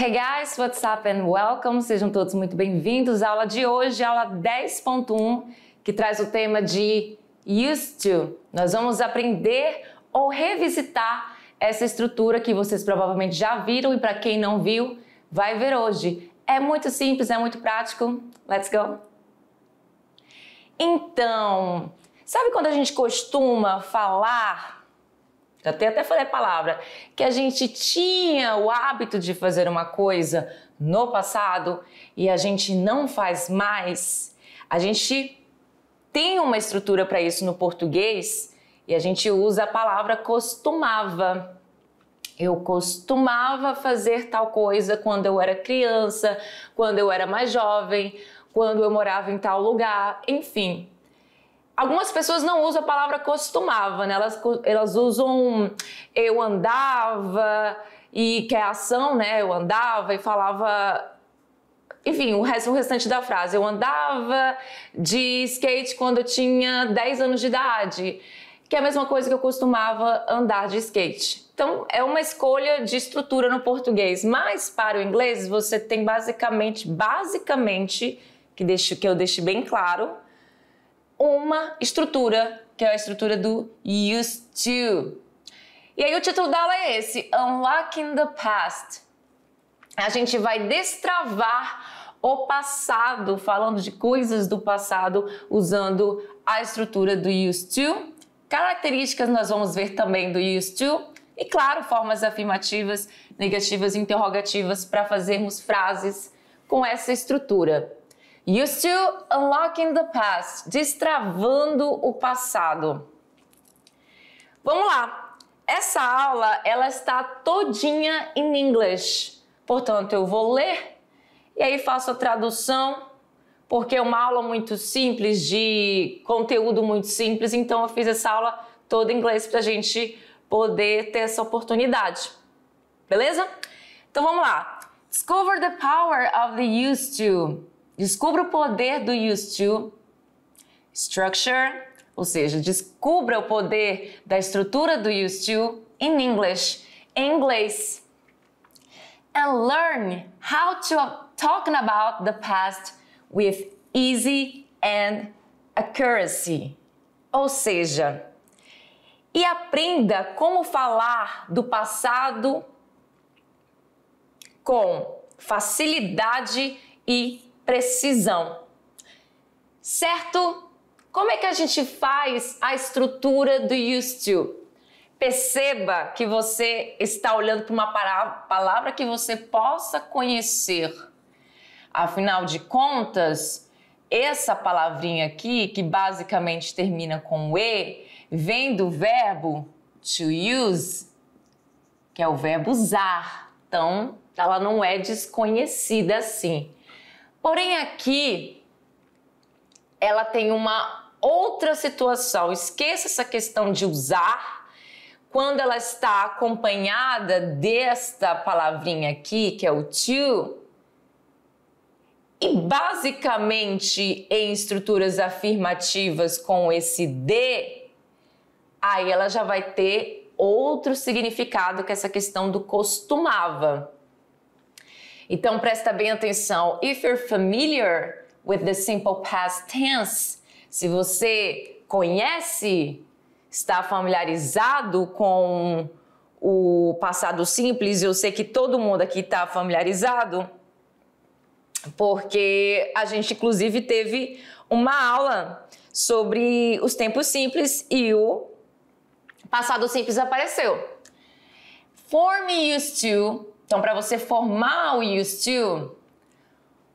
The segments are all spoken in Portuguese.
Hey guys, what's up and welcome? Sejam todos muito bem-vindos à aula de hoje, aula 10.1, que traz o tema de used to. Nós vamos aprender ou revisitar essa estrutura que vocês provavelmente já viram e para quem não viu, vai ver hoje. É muito simples, é muito prático. Let's go! Então, sabe quando a gente costuma falar... até falei a palavra, que a gente tinha o hábito de fazer uma coisa no passado e a gente não faz mais. A gente tem uma estrutura para isso no português e a gente usa a palavra costumava. Eu costumava fazer tal coisa quando eu era criança, quando eu era mais jovem, quando eu morava em tal lugar, enfim. Algumas pessoas não usam a palavra costumava, né? Elas usam eu andava, e que é ação, né? Eu andava e falava... Enfim, o restante da frase. Eu andava de skate quando eu tinha 10 anos de idade, que é a mesma coisa que eu costumava andar de skate. Então, é uma escolha de estrutura no português, mas para o inglês você tem basicamente, que eu deixe bem claro, uma estrutura, que é a estrutura do used to. E aí o título da aula é esse, Unlocking the Past. A gente vai destravar o passado, falando de coisas do passado, usando a estrutura do used to. Características nós vamos ver também do used to. E claro, formas afirmativas, negativas e interrogativas para fazermos frases com essa estrutura. Used to, unlocking the past, destravando o passado. Vamos lá. Essa aula, ela está todinha em inglês. Portanto, eu vou ler e aí faço a tradução, porque é uma aula muito simples, de conteúdo muito simples, então eu fiz essa aula toda em inglês para a gente poder ter essa oportunidade. Beleza? Então vamos lá. Discover the power of the used to. Descubra o poder do used to. Structure, ou seja, descubra o poder da estrutura do used to in English, em inglês. And learn how to talk about the past with easy and accuracy. Ou seja, e aprenda como falar do passado com facilidade e precisão. Certo? Como é que a gente faz a estrutura do used to? Perceba que você está olhando para uma palavra que você possa conhecer. Afinal de contas, essa palavrinha aqui, que basicamente termina com e, vem do verbo to use, que é o verbo usar. Então, ela não é desconhecida assim. Porém, aqui, ela tem uma outra situação. Esqueça essa questão de usar quando ela está acompanhada desta palavrinha aqui, que é o to. E, basicamente, em estruturas afirmativas com esse de, aí ela já vai ter outro significado que essa questão do costumava. Então, presta bem atenção. If you're familiar with the simple past tense, se você conhece, está familiarizado com o passado simples, eu sei que todo mundo aqui está familiarizado, porque a gente, inclusive, teve uma aula sobre os tempos simples e o passado simples apareceu. Form used to. Então, para você formar o used to,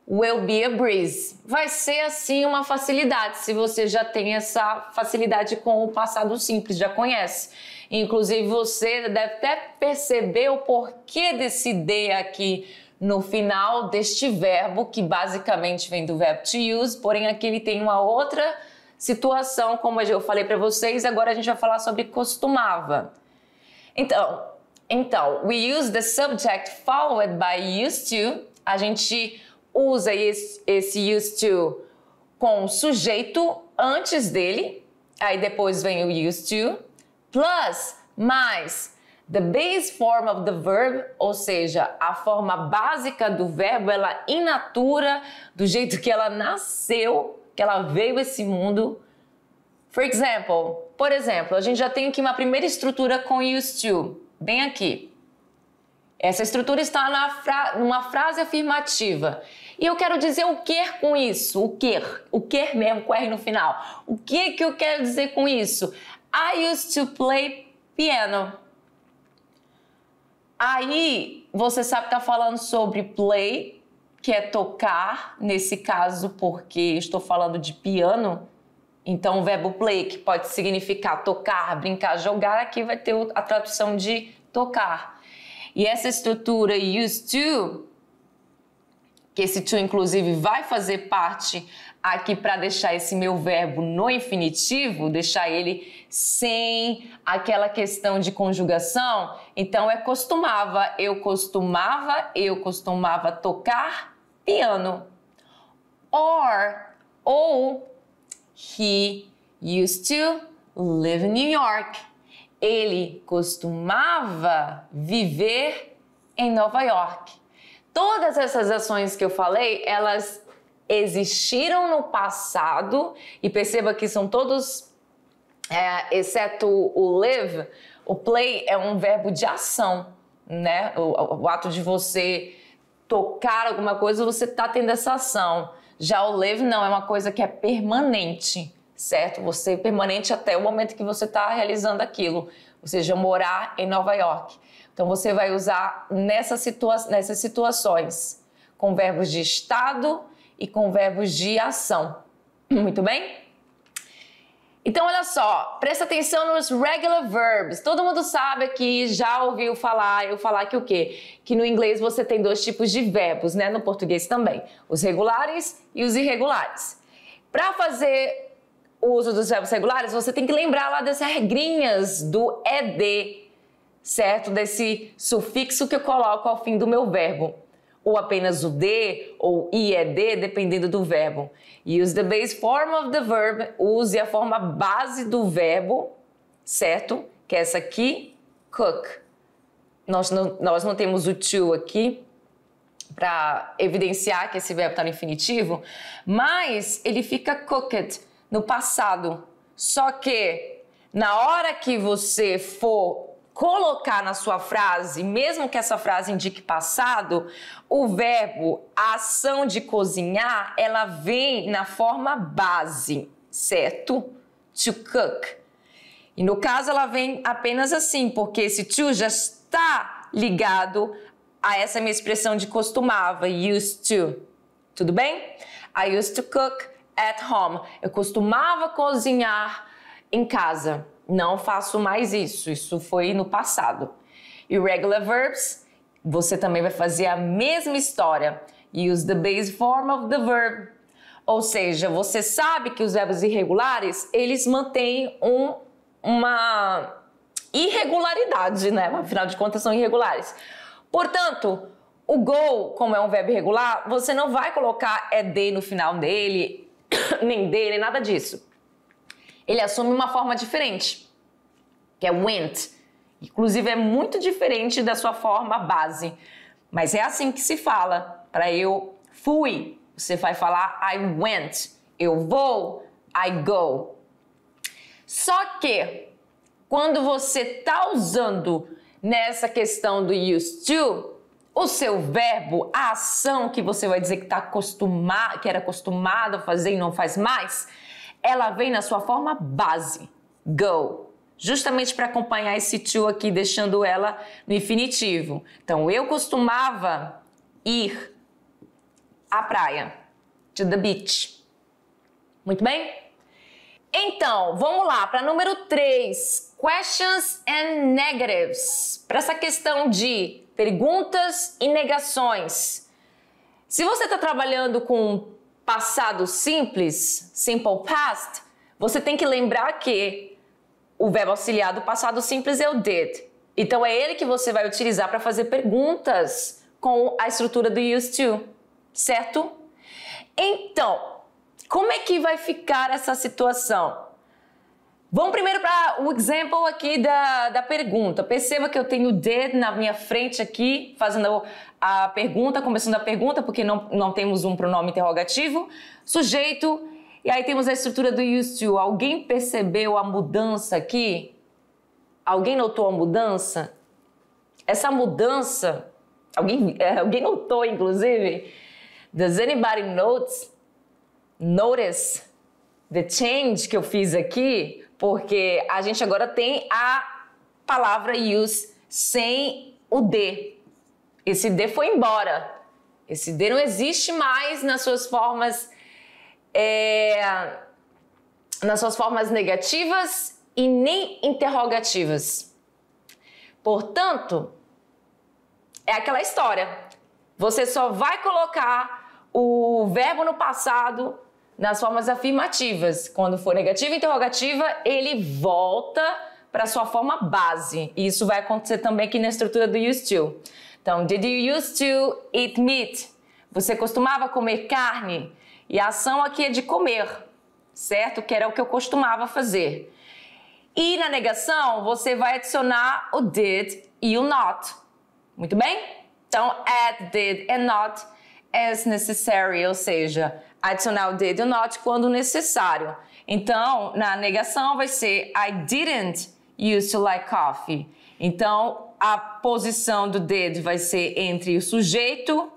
will be a breeze. Vai ser, assim, uma facilidade, se você já tem essa facilidade com o passado simples, já conhece. Inclusive, você deve até perceber o porquê desse de aqui no final deste verbo, que basicamente vem do verbo to use, porém aqui ele tem uma outra situação, como eu falei para vocês, agora a gente vai falar sobre costumava. Então, we use the subject followed by used to. A gente usa esse used to com o sujeito antes dele, aí depois vem o used to, plus, mais The base form of the verb, ou seja, a forma básica do verbo, ela in natura, do jeito que ela nasceu, que ela veio a esse mundo. For example, por exemplo, a gente já tem aqui uma primeira estrutura com used to, bem aqui. Essa estrutura está numa frase afirmativa. E eu quero dizer o que com isso? O que mesmo com R no final. O que eu quero dizer com isso? I used to play piano. Aí, você sabe que está falando sobre play, que é tocar, nesse caso, porque estou falando de piano. Então, o verbo play, que pode significar tocar, brincar, jogar, aqui vai ter a tradução de tocar. E essa estrutura used to, que esse to, inclusive, vai fazer parte aqui para deixar esse meu verbo no infinitivo, deixar ele sem aquela questão de conjugação. Então, é costumava, eu costumava tocar piano. Ou, he used to live in New York. Ele costumava viver em Nova York. Todas essas ações que eu falei, elas existiram no passado, e perceba que são todos, exceto o live, o play é um verbo de ação, né? O ato de você tocar alguma coisa, você está tendo essa ação. Já o live não, é uma coisa que é permanente, certo? Você é permanente até o momento que você está realizando aquilo, ou seja, morar em Nova York. Então, você vai usar nessas situações, com verbos de estado e com verbos de ação. Muito bem? Então, olha só, presta atenção nos regular verbs. Todo mundo sabe aqui, já ouviu eu falar que o quê? Que no inglês você tem dois tipos de verbos, né? No português também. Os regulares e os irregulares. Para fazer o uso dos verbos regulares, você tem que lembrar lá das regrinhas do ED, certo? Desse sufixo que eu coloco ao fim do meu verbo. Ou apenas o D, ou IED, dependendo do verbo. Use the base form of the verb. Use a forma base do verbo, certo? Que é essa aqui, cook. Nós não temos o to aqui para evidenciar que esse verbo está no infinitivo, mas ele fica cooked no passado. Só que na hora que você for colocar na sua frase, mesmo que essa frase indique passado, o verbo, a ação de cozinhar, ela vem na forma base, certo? To cook. E no caso ela vem apenas assim, porque esse to já está ligado a essa minha expressão de costumava, used to. Tudo bem? I used to cook at home. Eu costumava cozinhar em casa. Não faço mais isso. Isso foi no passado. Irregular verbs, você também vai fazer a mesma história. Use the base form of the verb. Ou seja, você sabe que os verbos irregulares, eles mantêm uma irregularidade, né? Afinal de contas, são irregulares. Portanto, o go, como é um verbo irregular, você não vai colocar ED no final dele, nem dele, nada disso. Ele assume uma forma diferente, que é went. Inclusive, é muito diferente da sua forma base. Mas é assim que se fala. Para eu fui, você vai falar I went. Eu vou, I go. Só que, quando você está usando nessa questão do used to, o seu verbo, a ação que você vai dizer que era acostumado a fazer e não faz mais, ela vem na sua forma base, go, justamente para acompanhar esse to aqui, deixando ela no infinitivo. Então, eu costumava ir à praia, to the beach. Muito bem? Então, vamos lá para número 3, questions and negatives. Para essa questão de perguntas e negações. Se você está trabalhando com passado simples, simple past, você tem que lembrar que o verbo auxiliar do passado simples é o did. Então é ele que você vai utilizar para fazer perguntas com a estrutura do used to, certo? Então, como é que vai ficar essa situação? Vamos primeiro para o example aqui da pergunta. Perceba que eu tenho did na minha frente aqui, fazendo a pergunta, começando a pergunta, porque não temos um pronome interrogativo. Sujeito, e aí temos a estrutura do used to. Alguém percebeu a mudança aqui? Alguém notou a mudança? Essa mudança, alguém notou, inclusive? Does anybody notice the change que eu fiz aqui? Porque a gente agora tem a palavra use sem o D. Esse D foi embora. Esse D não existe mais nas suas formas, negativas e nem interrogativas. Portanto, é aquela história. Você só vai colocar o verbo no passado nas formas afirmativas. Quando for negativa e interrogativa, ele volta para sua forma base. E isso vai acontecer também aqui na estrutura do used to. Então, did you used to eat meat? Você costumava comer carne? E a ação aqui é de comer, certo? Que era o que eu costumava fazer. E na negação, você vai adicionar o did e o not. Muito bem? Então, add did and not as necessary, ou seja, adicionar o did e o not quando necessário. Então, na negação vai ser I didn't used to like coffee. Então, a posição do did vai ser entre o sujeito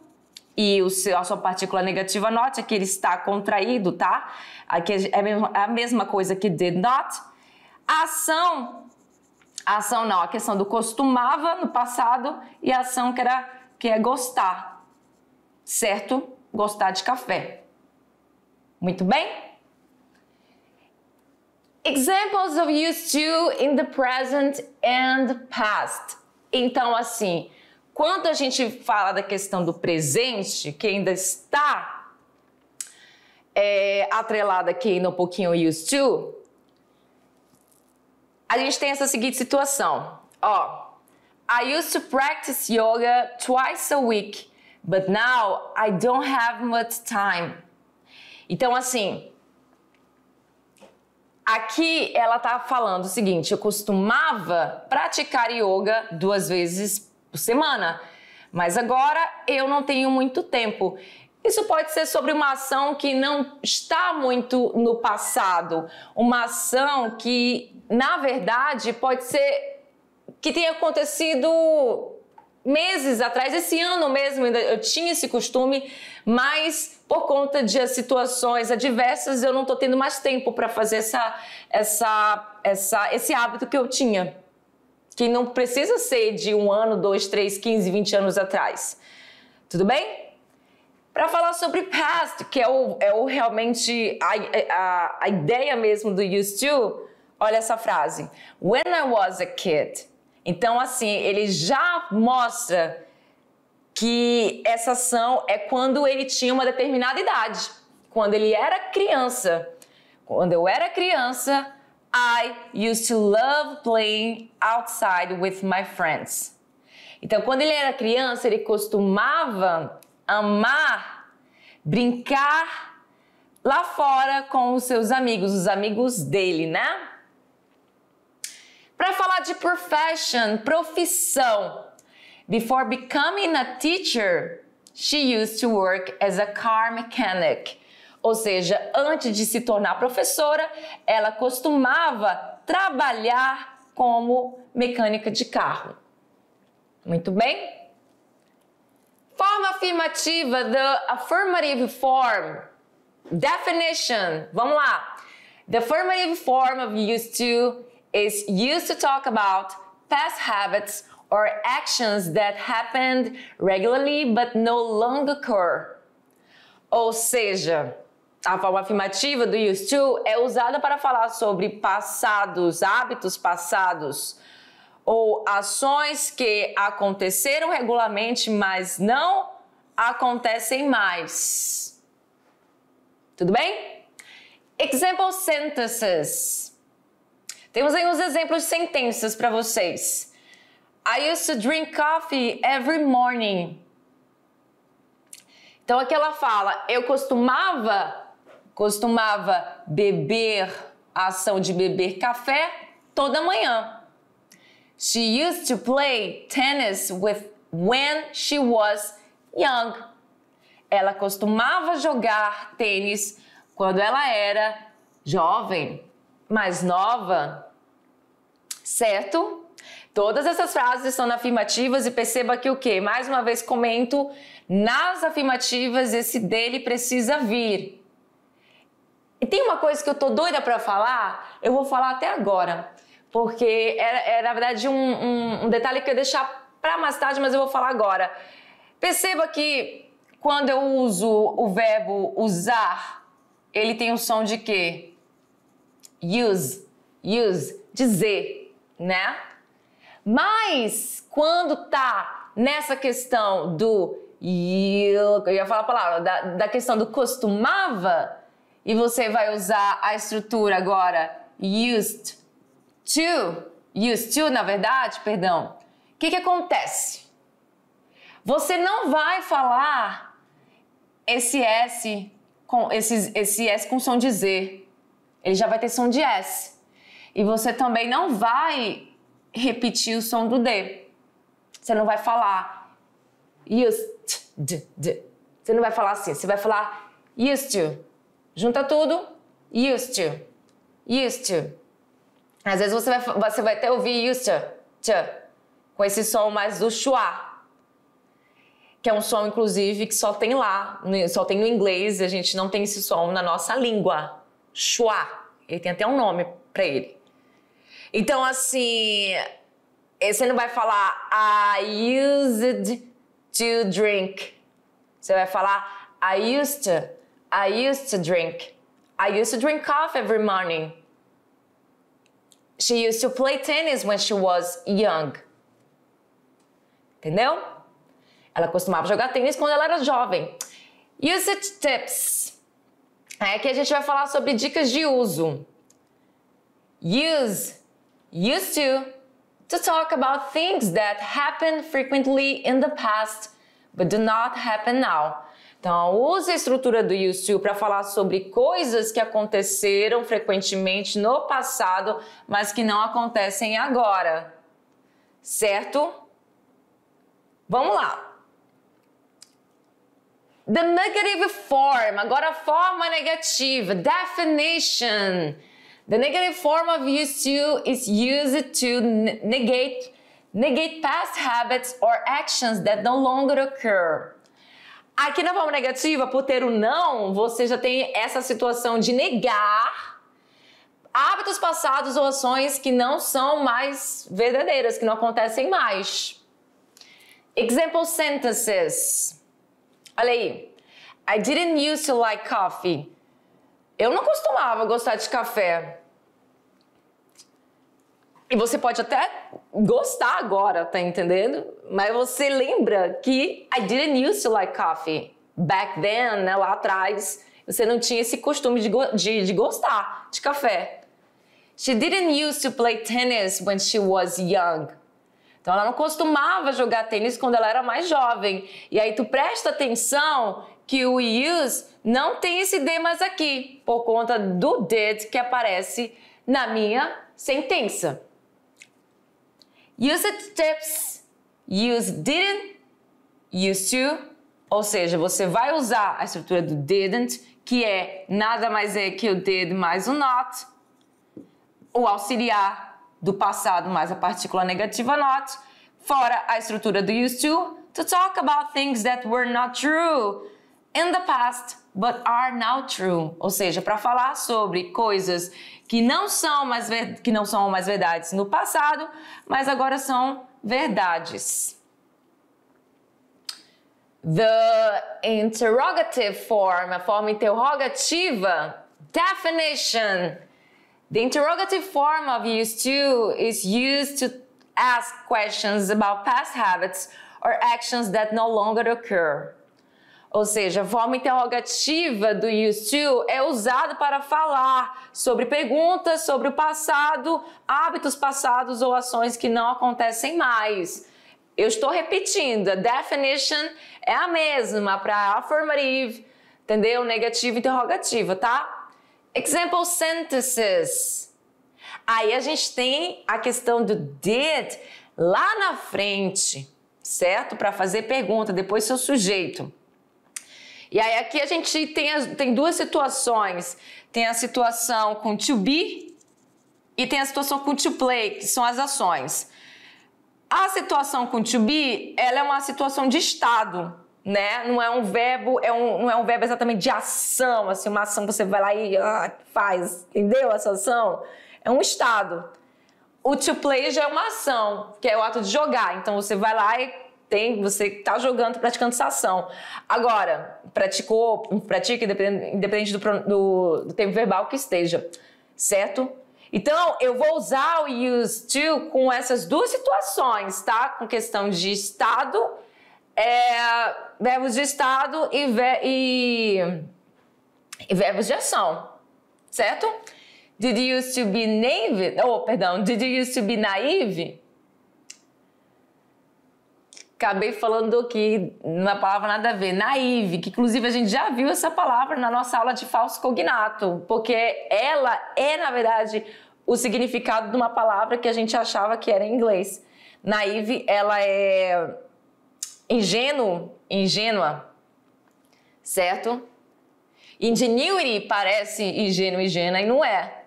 e a sua partícula negativa not, aqui ele está contraído, tá? Aqui é a mesma coisa que did not. A ação não, a questão do costumava no passado e a ação que é gostar, certo? Gostar de café. Muito bem? Examples of used to in the present and past. Então, assim, quando a gente fala da questão do presente, que ainda está atrelada aqui no pouquinho used to, a gente tem essa seguinte situação. I used to practice yoga twice a week, but now I don't have much time. Então, assim, aqui ela tá falando o seguinte: eu costumava praticar yoga 2 vezes por semana, mas agora eu não tenho muito tempo. Isso pode ser sobre uma ação que não está muito no passado, uma ação que, na verdade, pode ser que tenha acontecido meses atrás, esse ano mesmo eu tinha esse costume, mas por conta de situações adversas eu não estou tendo mais tempo para fazer esse hábito que eu tinha, que não precisa ser de 1 ano, 2, 3, 15, 20 anos atrás. Tudo bem? Para falar sobre past, que é realmente a ideia mesmo do used to, olha essa frase. When I was a kid. Então, assim, ele já mostra que essa ação é quando ele tinha uma determinada idade. Quando ele era criança. Quando eu era criança, I used to love playing outside with my friends. Então, quando ele era criança, ele costumava amar brincar lá fora com os seus amigos, os amigos dele, né? Para falar de profissão. Before becoming a teacher, she used to work as a car mechanic. Ou seja, antes de se tornar professora, ela costumava trabalhar como mecânica de carro. Muito bem? Forma afirmativa, the affirmative form. Definition. Vamos lá. The affirmative form of used to is used to talk about past habits or actions that happened regularly but no longer occur. Ou seja, a forma afirmativa do used to é usada para falar sobre passados, hábitos passados ou ações que aconteceram regularmente, mas não acontecem mais. Tudo bem? Example sentences. Temos aí uns exemplos de sentenças para vocês. I used to drink coffee every morning. Então aqui ela fala, eu costumava beber a ação de beber café toda manhã. She used to play tennis when she was young. Ela costumava jogar tênis quando ela era jovem, mais nova. Certo? Todas essas frases estão na afirmativas e perceba que o quê? Mais uma vez comento, nas afirmativas esse dele precisa vir. E tem uma coisa que eu tô doida para falar, eu vou falar até agora, porque é na verdade um detalhe que eu ia deixar para mais tarde, mas eu vou falar agora. Perceba que quando eu uso o verbo usar, ele tem o som de quê? Use, dizer, né? Mas quando tá nessa questão do eu ia falar a palavra, da questão do costumava, e você vai usar a estrutura agora used to, na verdade, perdão. O que acontece? Você não vai falar esse S com som de Z. Ele já vai ter som de S. E você também não vai repetir o som do D. Você não vai falar used to. Você não vai falar assim. Você vai falar used to. Junta tudo. Used to. Às vezes você vai até ouvir used to, com esse som mais do schwa, que é um som, inclusive, que só tem lá, só tem no inglês, e a gente não tem esse som na nossa língua. Schwa. Ele tem até um nome para ele. Então, assim, você não vai falar I used to drink. Você vai falar I used to drink. I used to drink coffee every morning. She used to play tennis when she was young. Entendeu? Ela costumava jogar tênis quando ela era jovem. Usage tips. Aqui a gente vai falar sobre dicas de uso. Used to talk about things that happen frequently in the past, but do not happen now. Então, use a estrutura do used to para falar sobre coisas que aconteceram frequentemente no passado, mas que não acontecem agora. Certo? Vamos lá. The negative form. Agora a forma negativa. Definition. The negative form of used to is used to negate past habits or actions that no longer occur. Aqui na forma negativa, por ter o não, você já tem essa situação de negar hábitos passados ou ações que não são mais verdadeiras, que não acontecem mais. Example sentences. Olha aí. I didn't used to like coffee. Eu não costumava gostar de café. E você pode até gostar agora, tá entendendo? Mas você lembra que I didn't used to like coffee. Back then, né, lá atrás, você não tinha esse costume de gostar de café. She didn't used to play tennis when she was young. Então, ela não costumava jogar tênis quando ela era mais jovem. E aí, tu presta atenção que o use não tem esse D mais aqui, por conta do did que aparece na minha sentença. Used tips, use didn't, used to, ou seja, você vai usar a estrutura do didn't, que é nada mais é que o did mais o not, o auxiliar do passado mais a partícula negativa not, fora a estrutura do used to talk about things that were not true in the past, but are now true. Ou seja, para falar sobre coisas que não são mais verdades no passado, mas agora são verdades. The interrogative form, a forma interrogativa, definition. The interrogative form of used to is used to ask questions about past habits or actions that no longer occur. Ou seja, a forma interrogativa do used to é usada para falar sobre perguntas sobre o passado, hábitos passados ou ações que não acontecem mais. Eu estou repetindo, a definition é a mesma para affirmative, entendeu? Negativa e interrogativa, tá? Example sentences. Aí a gente tem a questão do did lá na frente, certo? Para fazer pergunta, depois seu sujeito. E aí aqui a gente tem duas situações. Tem a situação com to be e tem a situação com to play, que são as ações. A situação com to be, ela é uma situação de estado, né? Não é um verbo, não é um verbo exatamente de ação, assim, uma ação que você vai lá e faz, entendeu essa ação? É um estado. O to play já é uma ação, que é o ato de jogar. Então você vai lá e você está jogando, praticando essa ação. Agora, pratica independente do tempo verbal que esteja, certo? Então, eu vou usar o used to com essas duas situações, tá? Com questão de estado, verbos de estado e verbos de ação, certo? Did you used to be naive? Did you used to be naive? Acabei falando aqui uma palavra nada a ver, naive, que inclusive a gente já viu essa palavra na nossa aula de falso cognato, porque ela é, na verdade, o significado de uma palavra que a gente achava que era em inglês. Naive, ela é ingênua, certo? Ingenuity parece ingênua e não é.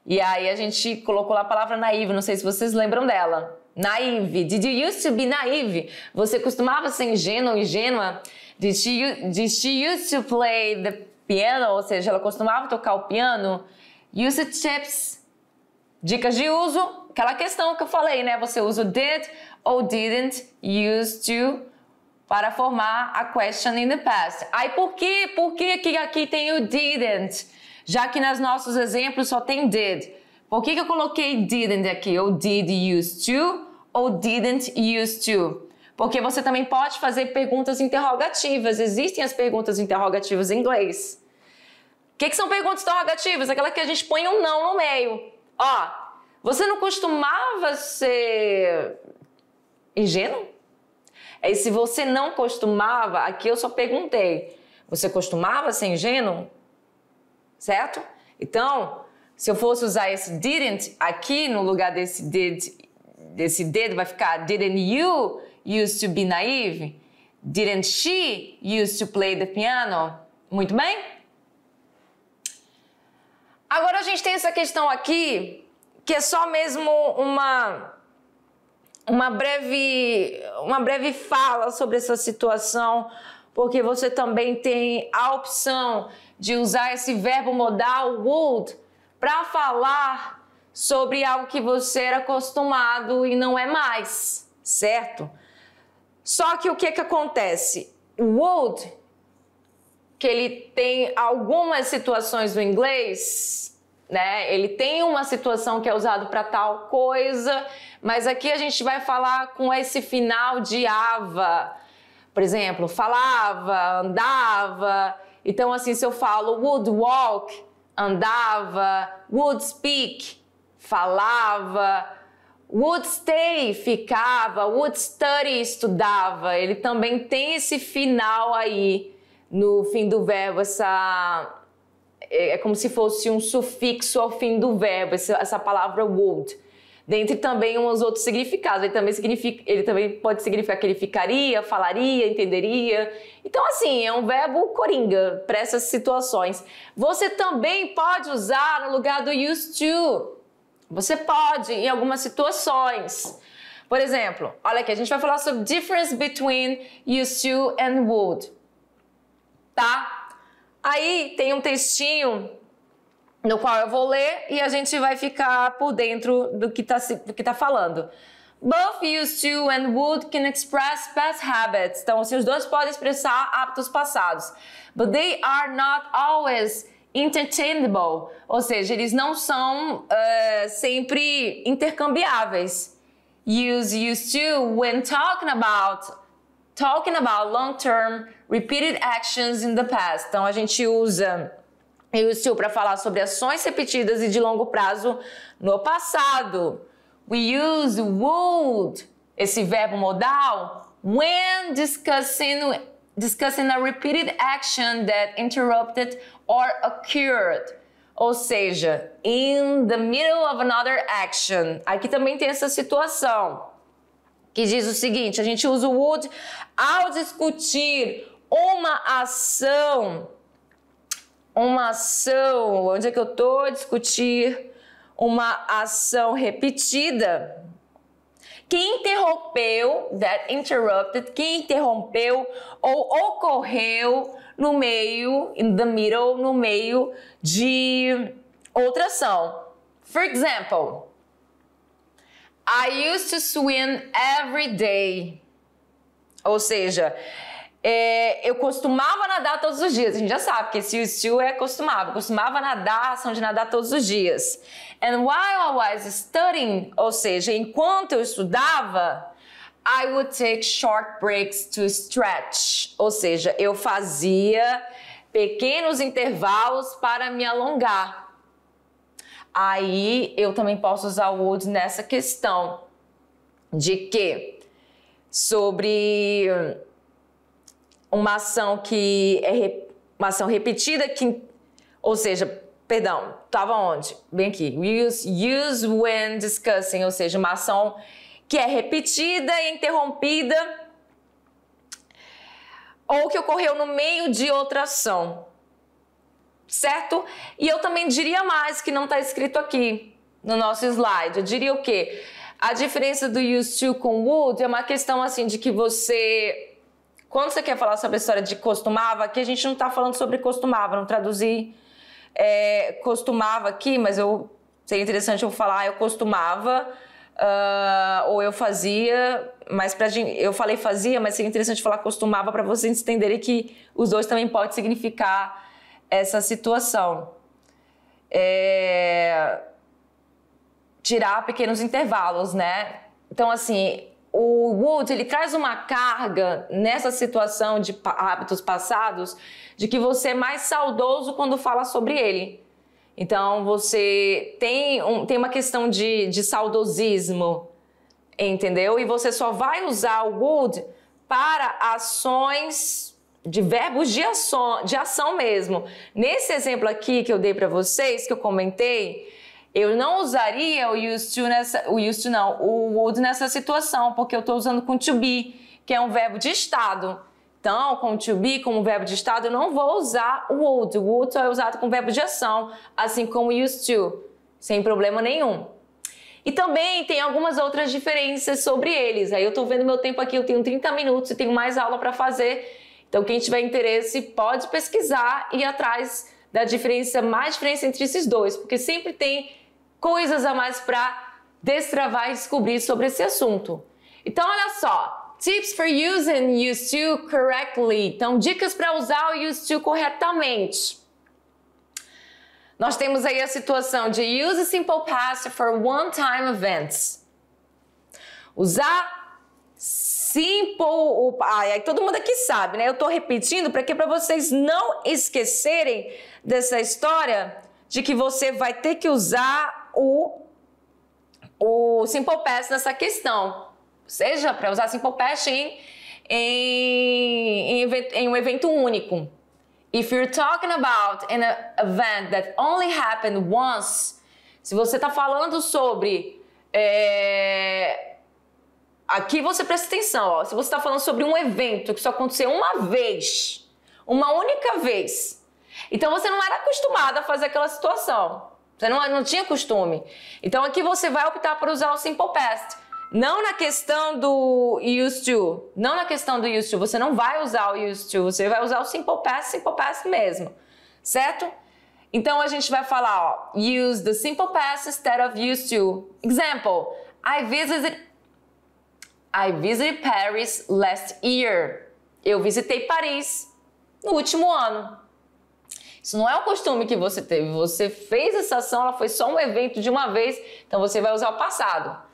E aí a gente colocou lá a palavra naive, não sei se vocês lembram dela. Naive. Did you used to be naive? Você costumava ser ingênuo ou ingênua? Did she used to play the piano? Ou seja, ela costumava tocar o piano? Usage tips. Dicas de uso. Aquela questão que eu falei, né? Você usa o did ou didn't used to para formar a question in the past. Aí por que que aqui tem o didn't? Já que nos nossos exemplos só tem did. Por que eu coloquei didn't aqui? Ou did used to ou didn't used to? Porque você também pode fazer perguntas interrogativas. Existem as perguntas interrogativas em inglês. O que são perguntas interrogativas? Aquela que a gente põe um não no meio. Ó, você não costumava ser ingênuo? Aí se você não costumava, aqui eu só perguntei. Você costumava ser ingênuo? Certo? Então, se eu fosse usar esse didn't aqui no lugar desse did vai ficar didn't you used to be naive? Didn't she used to play the piano? Muito bem? Agora a gente tem essa questão aqui que é só mesmo uma breve fala sobre essa situação, porque você também tem a opção de usar esse verbo modal would para falar sobre algo que você era acostumado e não é mais, certo? Só que o que acontece? O would, que ele tem algumas situações do inglês, né? Ele tem uma situação que é usado para tal coisa, mas aqui a gente vai falar com esse final de ava. Por exemplo, falava, andava. Então, assim, se eu falo would walk, andava, would speak, falava, would stay, ficava, would study, estudava. Ele também tem esse final aí no fim do verbo, é como se fosse um sufixo ao fim do verbo, essa palavra would. Dentre também uns outros significados. Ele também pode significar que ele ficaria, falaria, entenderia. Então, assim, é um verbo coringa para essas situações. Você também pode usar no lugar do used to. Você pode em algumas situações. Por exemplo, olha aqui, a gente vai falar sobre difference between used to and would. Tá? Aí tem um textinho no qual eu vou ler e a gente vai ficar por dentro do que tá falando. Both used to and would can express past habits. Então, os dois podem expressar hábitos passados. But they are not always interchangeable. Ou seja, eles não são sempre intercambiáveis. Use used to when talking about long-term repeated actions in the past. Então, a gente usa used to para falar sobre ações repetidas e de longo prazo no passado. We use would, esse verbo modal, when discussing a repeated action that interrupted or occurred. Ou seja, in the middle of another action. Aqui também tem essa situação que diz o seguinte, a gente usa o would ao discutir uma ação, onde é que eu tô? Discutir uma ação repetida. Quem interrompeu, that interrupted, quem interrompeu ou ocorreu no meio, in the middle, no meio de outra ação. For example, I used to swim every day. Ou seja, eu costumava nadar todos os dias. A gente já sabe que esse used to é costumava. Costumava nadar, ação de nadar todos os dias. And while I was studying, ou seja, enquanto eu estudava, I would take short breaks to stretch. Ou seja, eu fazia pequenos intervalos para me alongar. Aí eu também posso usar o would nessa questão de que sobre uma ação que é uma ação repetida, ou seja, perdão, estava onde? Bem aqui. Use when discussing, ou seja, uma ação que é repetida e interrompida ou que ocorreu no meio de outra ação, certo? E eu também diria mais que não está escrito aqui no nosso slide. Eu diria o quê? A diferença do used to com would é uma questão assim de que você, quando você quer falar sobre a história de costumava, aqui a gente não está falando sobre costumava, não traduzi costumava aqui, mas seria interessante eu falar eu costumava ou eu fazia, mas eu falei fazia, mas seria interessante falar costumava para vocês entenderem que os dois também podem significar essa situação. Tirar pequenos intervalos, né? Então, assim, o would, ele traz uma carga nessa situação de hábitos passados de que você é mais saudoso quando fala sobre ele. Então, você tem uma questão de saudosismo, entendeu? E você só vai usar o would para ações de verbos de ação mesmo. Nesse exemplo aqui que eu dei para vocês, que eu comentei, eu não usaria o would nessa situação, porque eu estou usando com to be, que é um verbo de estado. Então, com to be, como verbo de estado, eu não vou usar o would. O would só é usado com verbo de ação, assim como used to, sem problema nenhum. E também tem algumas outras diferenças sobre eles. Aí eu estou vendo meu tempo aqui, eu tenho 30 minutos e tenho mais aula para fazer. Então, quem tiver interesse pode pesquisar e ir atrás da diferença entre esses dois, porque sempre tem coisas a mais para destravar e descobrir sobre esse assunto. Então, olha só. Tips for using used to correctly. Então, dicas para usar o used to corretamente. Nós temos aí a situação de use simple past for one-time events. Usar simple... aí todo mundo aqui sabe, né? Eu tô repetindo para vocês não esquecerem dessa história de que você vai ter que usar o simple past nessa questão. Seja para usar simple past em um evento único. If you're talking about an event that only happened once, se você está falando sobre... aqui você presta atenção, ó, se você está falando sobre um evento que só aconteceu uma vez, uma única vez, então você não era acostumado a fazer aquela situação, você não tinha costume. Então aqui você vai optar por usar o simple past. Não na questão do used to, você não vai usar o used to, você vai usar o simple past mesmo, certo? Então a gente vai falar, ó, use the simple past instead of used to. Example, I visited Paris last year. Eu visitei Paris no último ano. Isso não é um costume que você teve, você fez essa ação, ela foi só um evento de uma vez, então você vai usar o passado.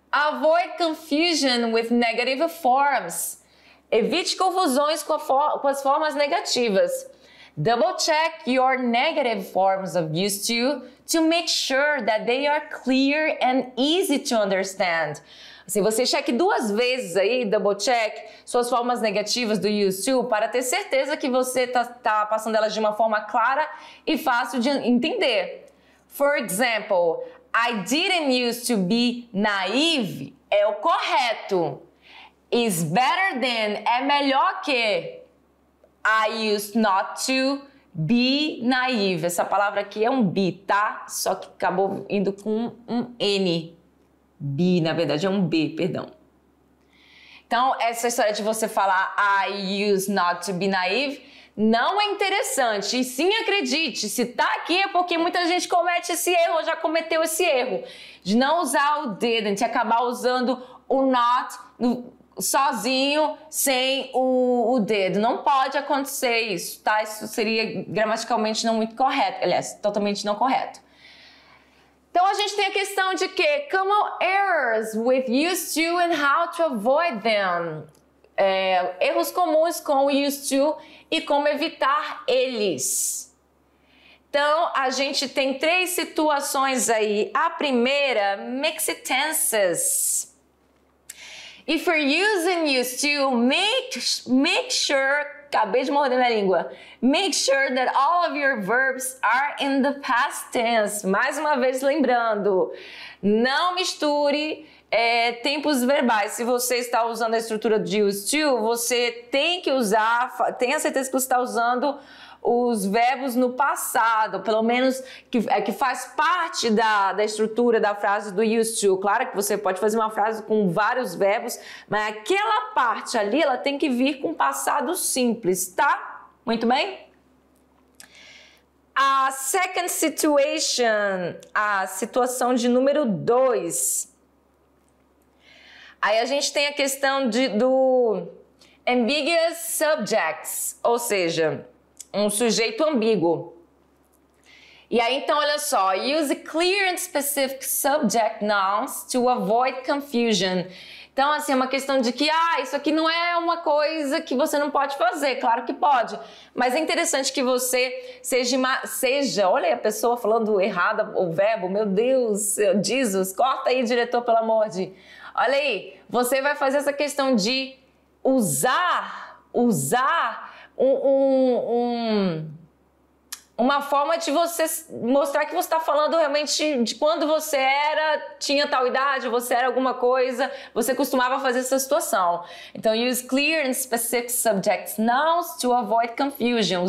Avoid confusion with negative forms. Evite confusões com as formas negativas. Double check your negative forms of used to make sure that they are clear and easy to understand. Assim, você cheque 2 vezes aí, double check, suas formas negativas do used to para ter certeza que você tá passando elas de uma forma clara e fácil de entender. For example, I didn't used to be naive é o correto. Is better than é melhor que I used not to be naive. Essa palavra aqui é um be, tá? Só que acabou indo com um N. Be, na verdade, é um B, perdão. Então, essa história de você falar I used not to be naive não é interessante. E sim, acredite, se tá aqui é porque muita gente comete esse erro, ou já cometeu esse erro, de não usar o didn't, acabar usando o not sozinho, sem o did. Não pode acontecer isso, tá? Isso seria gramaticalmente não muito correto, aliás, totalmente não correto. Então a gente tem a questão de que common errors with used to and how to avoid them. Erros comuns com o used to e como evitar eles. Então a gente tem 3 situações aí. A primeira, mixed tenses. If you're using used to, make sure, acabei de morder minha língua, make sure that all of your verbs are in the past tense. Mais uma vez lembrando, não misture tempos verbais. Se você está usando a estrutura de used to, você tem que usar, tenha certeza que você está usando os verbos no passado, pelo menos que faz parte da estrutura da frase do used to. Claro que você pode fazer uma frase com vários verbos, mas aquela parte ali, ela tem que vir com passado simples, tá? Muito bem? A second situation, a situação de número 2. Aí a gente tem a questão do ambiguous subjects, ou seja, um sujeito ambíguo. E aí, então, olha só. Use clear and specific subject nouns to avoid confusion. Então, assim, é uma questão de que, isso aqui não é uma coisa que você não pode fazer. Claro que pode. Mas é interessante que você seja... Olha aí a pessoa falando errado o verbo. Meu Deus, Jesus, corta aí, diretor, pelo amor de... Olha aí, você vai fazer essa questão de usar uma forma de você mostrar que você está falando realmente de quando você tinha tal idade, você era alguma coisa, você costumava fazer essa situação. Então, use clear and specific subject nouns to avoid confusion.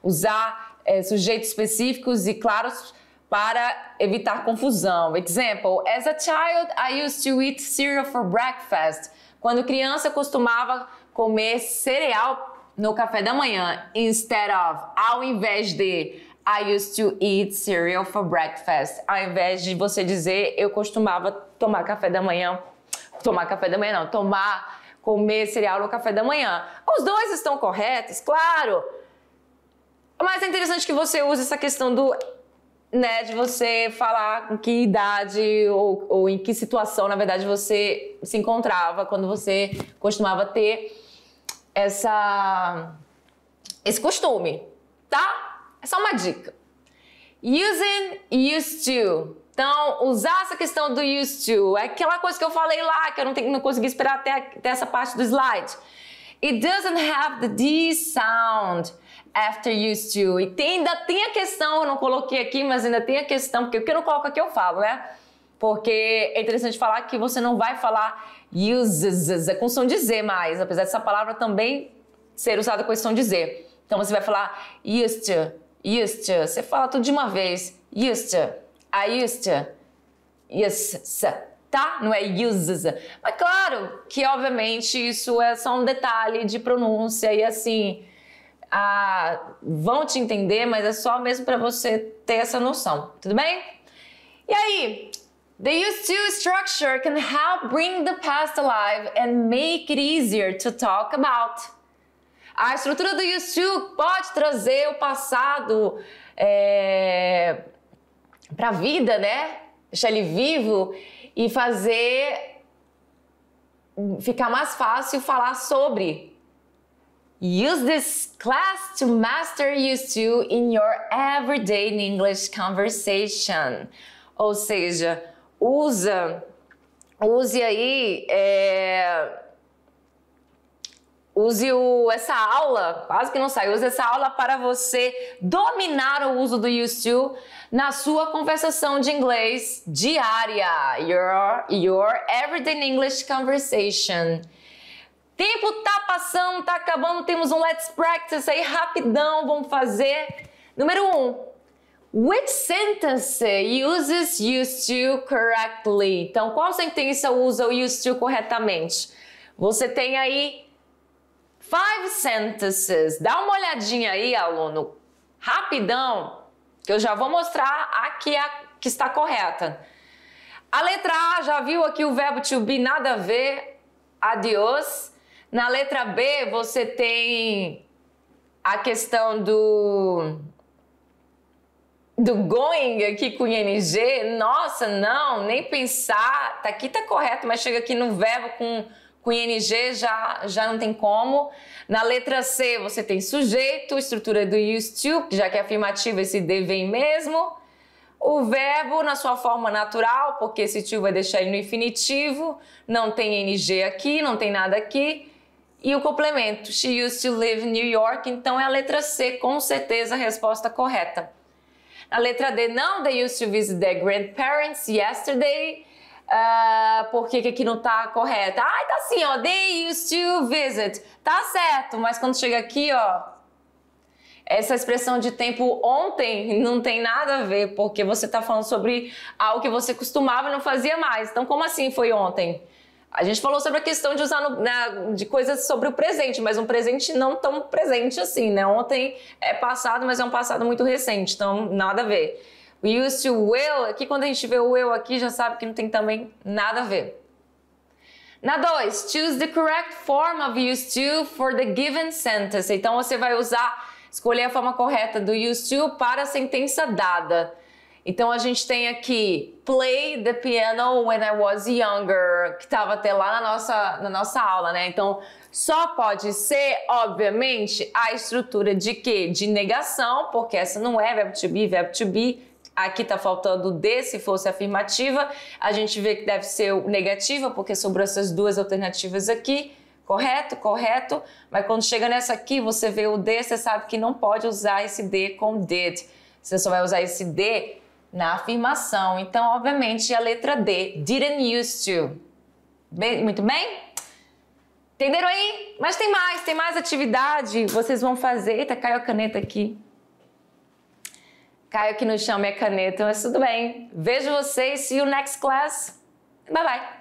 Usar sujeitos específicos e claros para evitar confusão. Example, as a child, I used to eat cereal for breakfast. Quando criança, eu costumava comer cereal no café da manhã. Instead of, ao invés de, I used to eat cereal for breakfast. Ao invés de você dizer, eu costumava tomar café da manhã. Comer cereal no café da manhã. Os dois estão corretos, claro. Mas é interessante que você use essa questão de você falar com que idade ou em que situação, na verdade, você se encontrava quando você costumava ter esse costume, tá? É só uma dica. Using used to. Então, usar essa questão do used to é aquela coisa que eu falei lá, que eu não consegui esperar até essa parte do slide. It doesn't have the D sound after used to. E ainda tem a questão, eu não coloquei aqui, mas ainda tem a questão, porque o que eu não coloco aqui eu falo, né? Porque é interessante falar que você não vai falar uses, com som de Z mais, apesar dessa palavra também ser usada com esse som de Z. Então você vai falar used to, você fala tudo de uma vez. Used to, I used to, yes, tá? Não é uses. Mas claro que obviamente isso é só um detalhe de pronúncia e assim... vão te entender, mas é só mesmo para você ter essa noção, tudo bem? E aí, the used to structure can help bring the past alive and make it easier to talk about. A estrutura do used to pode trazer o passado para a vida, né? Deixar ele vivo e ficar mais fácil falar sobre. Use this class to master used to in your everyday English conversation. Ou seja, usa use aí, essa aula, quase que não sai, use essa aula para você dominar o uso do used to na sua conversação de inglês diária, your everyday English conversation. Tempo tá passando, tá acabando, temos um let's practice aí rapidão, vamos fazer. Número 1. Which sentence uses used to correctly? Então, qual sentença usa o used to corretamente? Você tem aí 5 sentences. Dá uma olhadinha aí, aluno, rapidão, que eu já vou mostrar aqui a que está correta. A letra A, já viu aqui o verbo to be, nada a ver, adiós. Na letra B, você tem a questão do going aqui com ing. Nossa, não, nem pensar. Aqui tá correto, mas chega aqui no verbo com ing já não tem como. Na letra C, você tem sujeito, estrutura do used to, já que é afirmativa, esse de vem mesmo. O verbo na sua forma natural, porque esse to vai deixar ele no infinitivo. Não tem ing aqui, não tem nada aqui. E o complemento, she used to live in New York, então é a letra C, com certeza a resposta correta. Na letra D, não, they used to visit their grandparents yesterday. Por que aqui não tá correta? Ah, tá assim, ó, they used to visit. Tá certo, mas quando chega aqui, ó, essa expressão de tempo ontem não tem nada a ver, porque você tá falando sobre algo que você costumava e não fazia mais. Então, como assim foi ontem? A gente falou sobre a questão de usar de coisas sobre o presente, mas um presente não tão presente assim, né? Ontem é passado, mas é um passado muito recente, então nada a ver. We used to will, aqui quando a gente vê o will aqui, já sabe que não tem também nada a ver. Na 2, choose the correct form of used to for the given sentence. Então você vai escolher a forma correta do used to para a sentença dada. Então a gente tem aqui play the piano when I was younger, que estava até lá na nossa aula, né? Então só pode ser, obviamente, a estrutura de quê? De negação, porque essa não é verbo to be. Aqui tá faltando o de, se fosse afirmativa. A gente vê que deve ser o negativa, porque sobrou essas duas alternativas aqui. Correto, correto. Mas quando chega nessa aqui, você vê o de, você sabe que não pode usar esse de com did. Você só vai usar esse de na afirmação. Então, obviamente, a letra D, didn't used to. Muito bem? Entenderam aí? Mas tem mais atividade. Vocês vão fazer. Eita, caiu a caneta aqui. Caiu aqui no chão minha caneta, mas tudo bem. Vejo vocês. See you next class. Bye, bye.